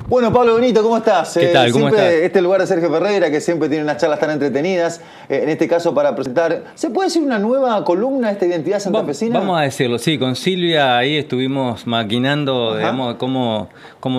Bueno, Pablo Benito, ¿cómo estás? ¿Qué tal? ¿Cómo estás? Este lugar de Sergio Ferreira, que siempre tiene unas charlas tan entretenidas, en este caso para presentar, ¿se puede decir una nueva columna, esta identidad santafesina? Vamos a decirlo, sí, con Silvia ahí estuvimos maquinando, digamos, cómo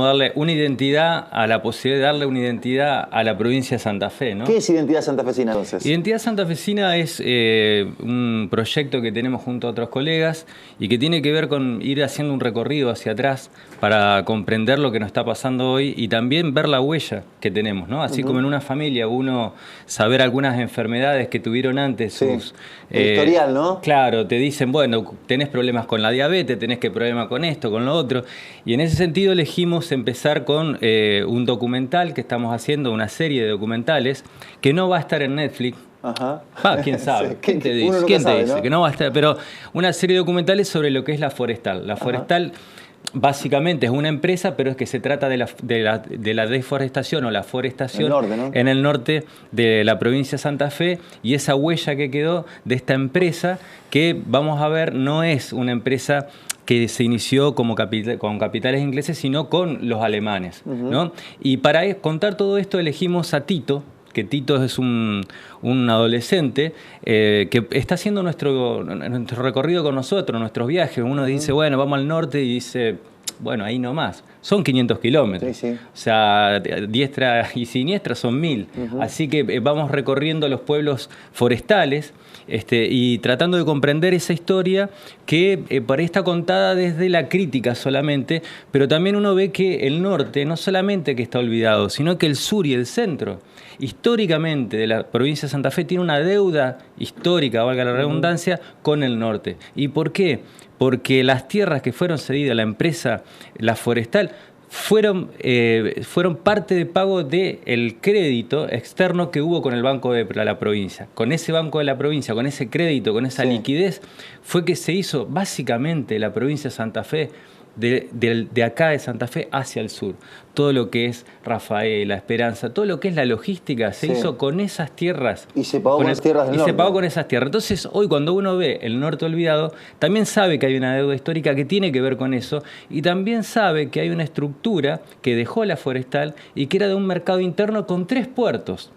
darle una identidad a la posibilidad de darle una identidad a la provincia de Santa Fe, ¿no? ¿Qué es identidad santafesina entonces? Identidad santafesina es un proyecto que tenemos junto a otros colegas y que tiene que ver con ir haciendo un recorrido hacia atrás para comprender lo que nos está pasando hoy y también ver la huella que tenemos, ¿no? Así como en una familia uno saber algunas enfermedades que tuvieron antes, sus historial, ¿no? Claro, te dicen, bueno, tenés problemas con la diabetes, tenés que problema con esto, con lo otro. Y en ese sentido elegimos empezar con un documental que estamos haciendo, una serie de documentales que no va a estar en Netflix. Ajá. ¿Quién sabe? Sí, ¿Quién te dice? ¿Quién te dice? ¿No? Que no va a estar, pero una serie de documentales sobre lo que es la forestal. La forestal básicamente es una empresa, pero es que se trata de la deforestación o la forestación en el norte de la provincia de Santa Fe, y esa huella que quedó de esta empresa que, vamos a ver, no es una empresa que se inició con capitales ingleses, sino con los alemanes, ¿no? Y para contar todo esto elegimos a Tito, que Tito es un adolescente que está haciendo nuestro recorrido con nosotros, nuestros viajes. Uno dice, bueno, vamos al norte, y dice, bueno, ahí nomás. Son 500 kilómetros. Sí, sí. O sea, diestra y siniestra son 1000. Así que vamos recorriendo los pueblos forestales y tratando de comprender esa historia que por ahí está contada desde la crítica solamente, pero también uno ve que el norte no solamente que está olvidado, sino que el sur y el centro, históricamente de la provincia de Santa Fe, tiene una deuda histórica, valga la redundancia, con el norte. ¿Y por qué? Porque las tierras que fueron cedidas a la empresa, la forestal, fueron parte de pago del crédito externo que hubo con el Banco de la Provincia. Con ese Banco de la Provincia, con ese crédito, con esa liquidez, fue que se hizo básicamente la provincia de Santa Fe, de acá de Santa Fe hacia el sur. Todo lo que es Rafaela, Esperanza, todo lo que es la logística se hizo con esas tierras. Y se pagó con esas tierras del norte. Y se pagó con esas tierras. Entonces, hoy cuando uno ve el norte olvidado, también sabe que hay una deuda histórica que tiene que ver con eso, y también sabe que hay una estructura que dejó la forestal y que era de un mercado interno con 3 puertos,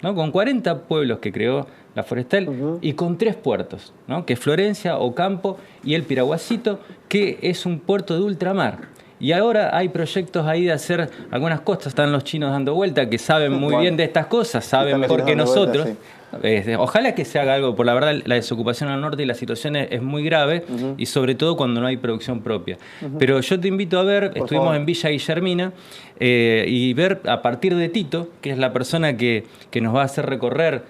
¿no? Con 40 pueblos que creó la forestal y con 3 puertos, ¿no? Que es Florencia, Ocampo y el Piraguacito, que es un puerto de ultramar. Y ahora hay proyectos ahí de hacer algunas cosas. Están los chinos dando vuelta, que saben muy bien de estas cosas, saben mejor que nosotros. Ojalá que se haga algo, por la verdad la desocupación al norte y la situación es muy grave, y sobre todo cuando no hay producción propia. Pero yo te invito a ver, estuvimos en Villa Guillermina, y ver a partir de Tito, que es la persona que nos va a hacer recorrer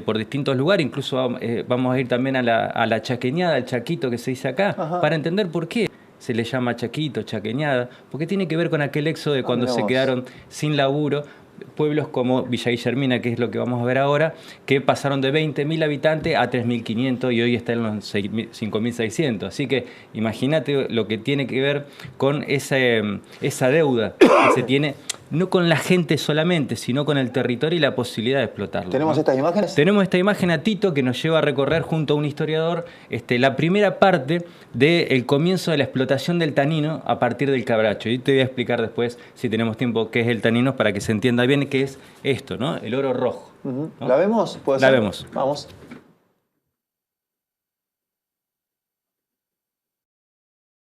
por distintos lugares. Incluso vamos a ir también a la chaqueñada, al chaquito que se dice acá, para entender por qué se le llama chaquito, chaqueñada, porque tiene que ver con aquel éxodo de cuando se quedaron sin laburo. Pueblos como Villa Guillermina, que es lo que vamos a ver ahora, que pasaron de 20.000 habitantes a 3.500 y hoy están en los 5.600. Así que imagínate lo que tiene que ver con esa deuda que se tiene, no con la gente solamente, sino con el territorio y la posibilidad de explotarlo. ¿Tenemos estas imágenes? Tenemos esta imagen a Tito, que nos lleva a recorrer junto a un historiador la primera parte del comienzo de la explotación del tanino a partir del cabracho. Y te voy a explicar después, si tenemos tiempo, qué es el tanino, para que se entienda bien qué es esto, ¿no? El oro rojo. ¿No? ¿La vemos? ¿Puede ser? La vemos. Vamos.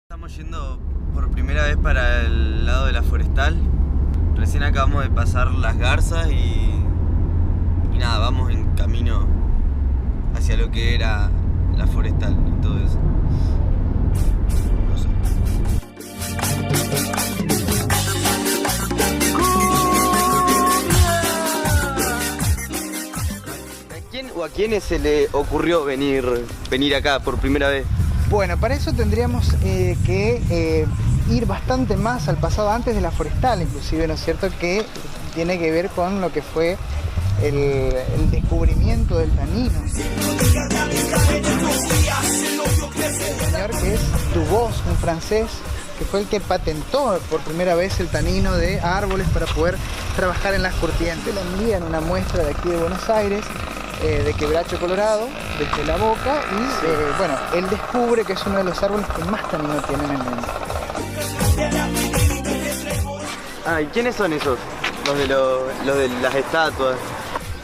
Estamos yendo por primera vez para el lado de la forestal. Recién acabamos de pasar las garzas y nada, vamos en camino hacia lo que era la forestal y todo eso. ¿A quiénes se le ocurrió venir acá por primera vez? Bueno, para eso tendríamos que ir bastante más al pasado, antes de la forestal, inclusive, ¿no es cierto?, que tiene que ver con lo que fue el descubrimiento del tanino. El señor que es Dubos, un francés, que fue el que patentó por primera vez el tanino de árboles para poder trabajar en las curtientes. Le envían una muestra de aquí de Buenos Aires, de quebracho colorado, desde la boca, y bueno, él descubre que es uno de los árboles que más tanino tienen en el mundo. Ah, ¿y quiénes son esos? Los de las estatuas.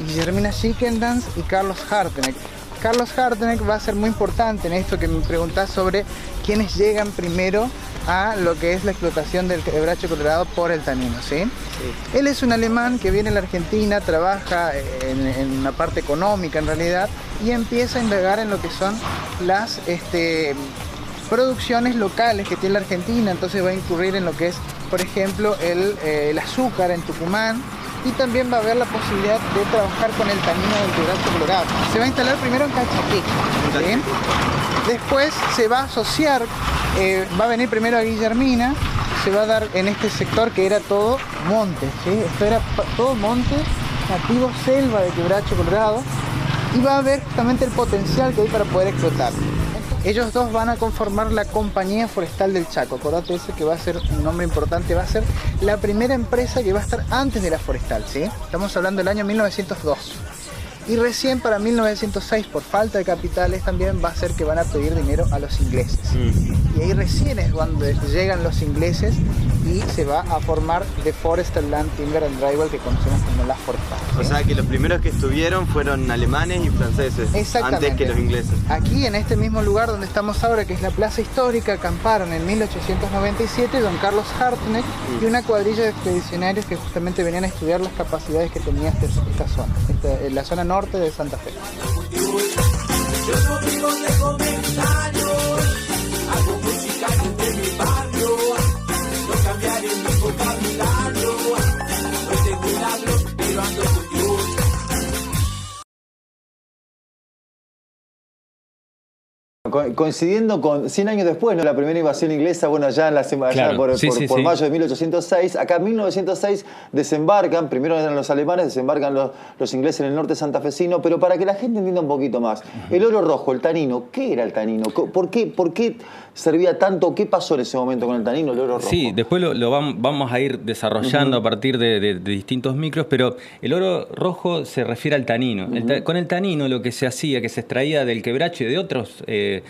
Guillermina Schickeldance y Carlos Harteneck. Carlos Harteneck va a ser muy importante en esto que me preguntás sobre quiénes llegan primero a lo que es la explotación del quebracho colorado por el tanino, ¿sí? Sí. Él es un alemán que viene a la Argentina, trabaja en una parte económica en realidad, y empieza a indagar en lo que son las producciones locales que tiene la Argentina. Entonces va a incurrir en lo que es, por ejemplo, el azúcar en Tucumán, y también va a haber la posibilidad de trabajar con el tanino del quebracho colorado. Se va a instalar primero en Cachaquí, ¿sí? Después se va a asociar, va a venir primero a Guillermina, se va a dar en este sector que era todo monte, ¿sí? Esto era todo monte, nativo, selva de quebracho colorado, y va a ver justamente el potencial que hay para poder explotar. Ellos dos van a conformar la Compañía Forestal del Chaco. Acordate ese que va a ser un nombre importante, va a ser la primera empresa que va a estar antes de la forestal, ¿sí? Estamos hablando del año 1902. Y recién para 1906, por falta de capitales, también va a ser que van a pedir dinero a los ingleses. Y ahí recién es cuando llegan los ingleses y se va a formar The Foresters Land Timber and Drywall, que conocemos como la forestal, ¿sí? O sea que los primeros que estuvieron fueron alemanes y franceses, antes que los ingleses. Aquí en este mismo lugar donde estamos ahora, que es la Plaza Histórica, acamparon en 1897 don Carlos Harteneck y una cuadrilla de expedicionarios que justamente venían a estudiar las capacidades que tenía esta zona, la zona norte de Santa Fe. Coincidiendo con 100 años después, ¿no? La primera invasión inglesa, bueno, allá, allá por mayo de 1806. Acá en 1906 desembarcan, primero eran los alemanes, desembarcan los ingleses en el norte santafesino, pero para que la gente entienda un poquito más, el oro rojo, el tanino, ¿qué era el tanino? ¿Por qué servía tanto? ¿Qué pasó en ese momento con el tanino, el oro rojo? Sí, después lo vamos a ir desarrollando a partir de distintos micros, pero el oro rojo se refiere al tanino. Con el tanino lo que se hacía, que se extraía del quebracho y de otros... de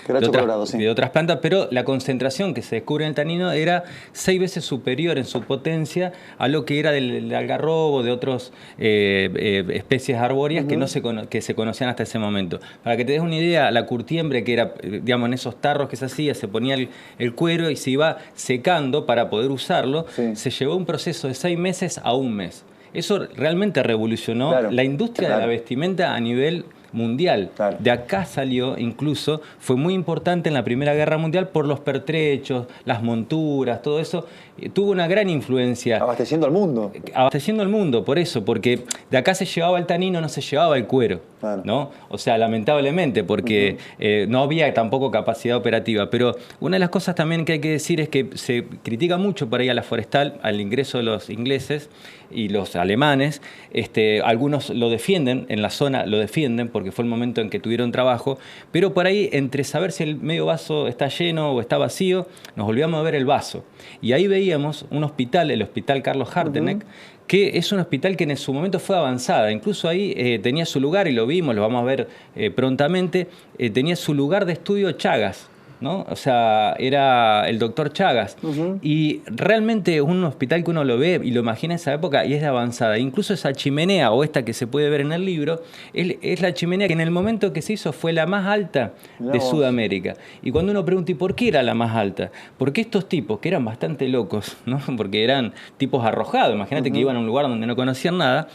otras plantas, pero la concentración que se descubre en el tanino era 6 veces superior en su potencia a lo que era del algarrobo, de otras especies arbóreas que se conocían hasta ese momento. Para que te des una idea, la curtiembre, que era, digamos, en esos tarros que se hacía, se ponía el cuero y se iba secando para poder usarlo, se llevó un proceso de 6 meses a 1 mes. Eso realmente revolucionó la industria de la vestimenta a nivel mundial. De acá salió, incluso, fue muy importante en la Primera Guerra Mundial por los pertrechos, las monturas, todo eso. Tuvo una gran influencia. Abasteciendo al mundo. Abasteciendo al mundo, por eso, porque de acá se llevaba el tanino, no se llevaba el cuero, ¿no? O sea, lamentablemente, porque no había tampoco capacidad operativa. Pero una de las cosas también que hay que decir es que se critica mucho por ahí a la forestal, al ingreso de los ingleses y los alemanes. Algunos lo defienden, en la zona lo defienden, porque fue el momento en que tuvieron trabajo, pero por ahí, entre saber si el medio vaso está lleno o está vacío, nos olvidamos de ver el vaso. Y ahí veíamos un hospital, el Hospital Carlos Harteneck, que es un hospital que en su momento fue avanzada. Incluso ahí tenía su lugar, y lo vimos, lo vamos a ver prontamente, tenía su lugar de estudio Chagas, ¿no? O sea, era el doctor Chagas. Y realmente es un hospital que uno lo ve y lo imagina en esa época y es de avanzada. Incluso esa chimenea, o esta que se puede ver en el libro, es la chimenea que en el momento que se hizo fue la más alta de Sudamérica. Y cuando uno pregunta, ¿y por qué era la más alta? Porque estos tipos, que eran bastante locos, ¿no? Porque eran tipos arrojados, imagínate que iban a un lugar donde no conocían nada,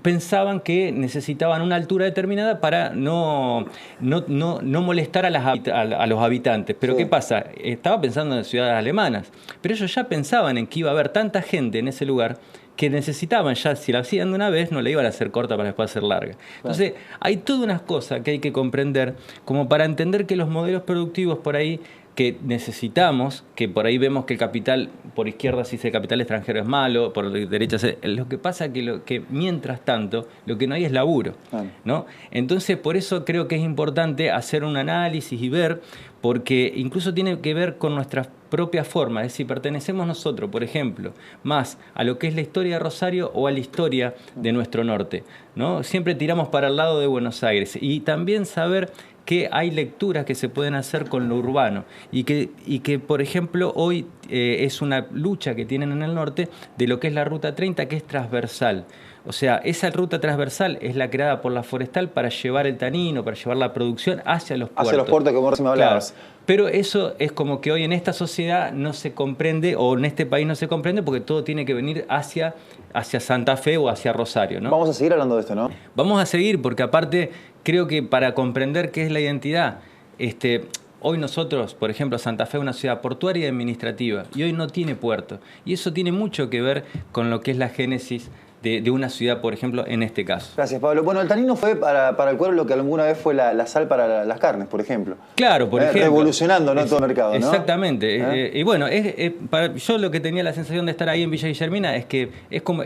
pensaban que necesitaban una altura determinada para no molestar a los habitantes. Pero ¿qué pasa? Estaba pensando en ciudades alemanas, pero ellos ya pensaban en que iba a haber tanta gente en ese lugar que necesitaban ya, si la hacían de una vez, no la iban a hacer corta para después hacer larga. Entonces, hay todas unas cosas que hay que comprender como para entender que los modelos productivos por ahí que necesitamos, que por ahí vemos que el capital, por izquierda se dice el capital extranjero es malo, por derecha lo que pasa es que mientras tanto lo que no hay es laburo, ¿no? Entonces por eso creo que es importante hacer un análisis y ver, porque incluso tiene que ver con nuestras propias formas, es decir, pertenecemos nosotros, por ejemplo, más a lo que es la historia de Rosario o a la historia de nuestro norte, ¿no? Siempre tiramos para el lado de Buenos Aires, y también saber que hay lecturas que se pueden hacer con lo urbano y que por ejemplo, hoy es una lucha que tienen en el norte de lo que es la Ruta 30, que es transversal. O sea, esa ruta transversal es la creada por la Forestal para llevar el tanino, para llevar la producción hacia los puertos. Hacia los puertos, como recién me hablabas. Claro. Pero eso es como que hoy en esta sociedad no se comprende, o en este país no se comprende, porque todo tiene que venir hacia Santa Fe o hacia Rosario, ¿no? Vamos a seguir hablando de esto, ¿no? Vamos a seguir, porque aparte creo que para comprender qué es la identidad, hoy nosotros, por ejemplo, Santa Fe es una ciudad portuaria y administrativa, y hoy no tiene puerto. Y eso tiene mucho que ver con lo que es la génesis de una ciudad, por ejemplo, en este caso. Gracias, Pablo. Bueno, el tanino fue para el cuero lo que alguna vez fue la sal para las carnes, por ejemplo. Claro, por ejemplo. Revolucionando, ¿no? Todo el mercado, ¿no? Exactamente. Y bueno, yo lo que tenía la sensación de estar ahí en Villa Guillermina es que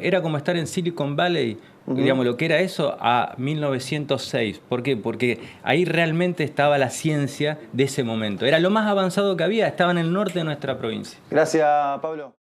era como estar en Silicon Valley, digamos, lo que era eso a 1906. ¿Por qué? Porque ahí realmente estaba la ciencia de ese momento. Era lo más avanzado que había, estaba en el norte de nuestra provincia. Gracias, Pablo.